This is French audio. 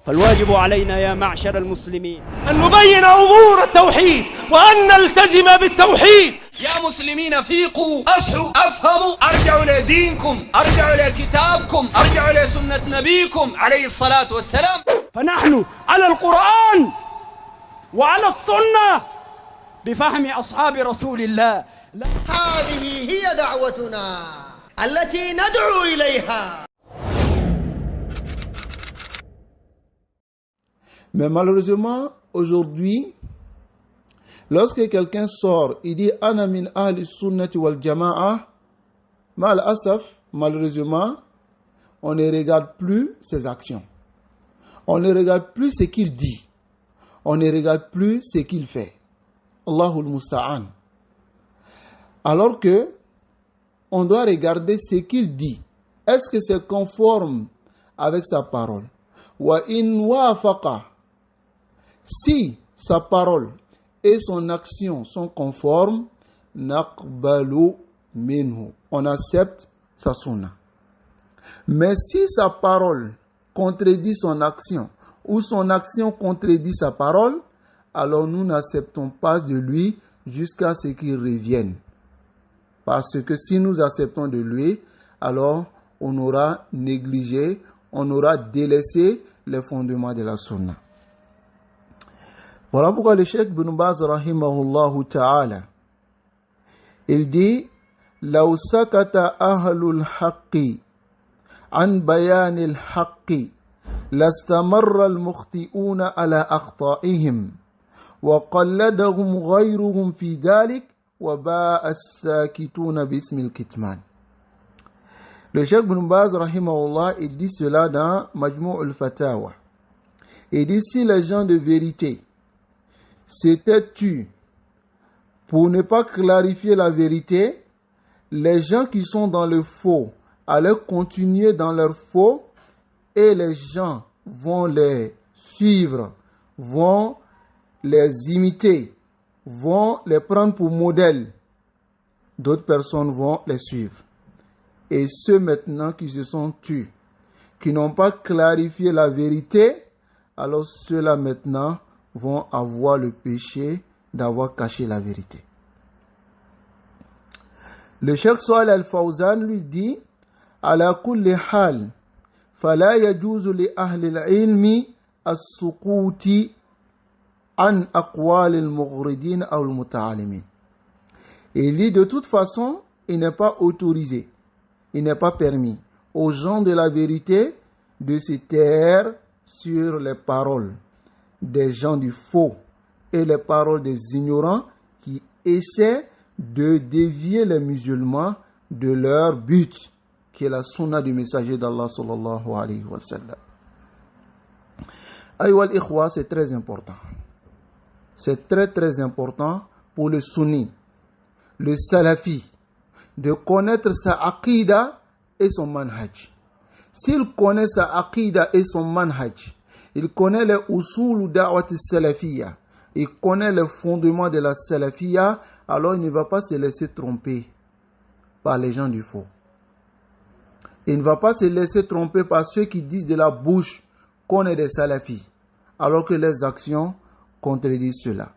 فالواجب علينا يا معشر المسلمين أن نبين أمور التوحيد وأن نلتزم بالتوحيد. يا مسلمين فيقوا، أصحوا، أفهموا، أرجعوا لدينكم، أرجعوا لكتابكم، أرجعوا لسنة نبيكم عليه الصلاة والسلام. فنحن على القرآن وعلى السنة بفهم أصحاب رسول الله. هذه هي دعوتنا التي ندعو إليها. Mais malheureusement, aujourd'hui, lorsque quelqu'un sort, il dit « Ana min ahli sunnati wal jama'a », mal asaf, malheureusement, on ne regarde plus ses actions. On ne regarde plus ce qu'il dit. On ne regarde plus ce qu'il fait. Allahul Musta'an. Alors que, on doit regarder ce qu'il dit. Est-ce que c'est conforme avec sa parole? Wa in wafaqa. Si sa parole et son action sont conformes, naqbalu minhu. On accepte sa sunna. Mais si sa parole contredit son action ou son action contredit sa parole, alors nous n'acceptons pas de lui jusqu'à ce qu'il revienne. Parce que si nous acceptons de lui, alors on aura négligé, on aura délaissé les fondements de la sunna. Voilà pourquoi le Cheikh Ibn Baz rahimahullah ta'ala, il dit لو سكت أهل الحق عن بيان الحق لاستمر المخطئون على أخطائهم وقلدهم غيرهم في ذلك وباء الساكتون باسم الكتمان. Le Cheikh Ibn Baz rahimahullah, il dit cela dans Majmou' al-Fatawa. Il dit si les gens de vérité s'étaient tus pour ne pas clarifier la vérité, les gens qui sont dans le faux allaient continuer dans leur faux et les gens vont les suivre, vont les imiter, vont les prendre pour modèle. D'autres personnes vont les suivre. Et ceux maintenant qui se sont tus, qui n'ont pas clarifié la vérité, alors ceux-là maintenant vont avoir le péché d'avoir caché la vérité. Le Cheikh Salih Al-Fawzan lui dit ala kulli hal fala yajuzu li ahli al-ilmi as-sukuti an aqwal al-mughridin aw al-muta'allimin. Il dit de toute façon, il n'est pas autorisé, il n'est pas permis aux gens de la vérité de se taire sur les paroles des gens du faux et les paroles des ignorants qui essaient de dévier les musulmans de leur but, qui est la sunna du messager d'Allah sallallahu alayhi wa sallam. Aïwa al-ikhwa, c'est très important. C'est très très important pour le sunni, le salafi, de connaître sa aqida et son manhaj. S'il connaît sa aqida et son manhaj, il connaît les usul da'wat salafiyya, il connaît les fondements de la salafiyya, alors il ne va pas se laisser tromper par les gens du faux. Il ne va pas se laisser tromper par ceux qui disent de la bouche qu'on est des salafis, alors que les actions contredisent cela.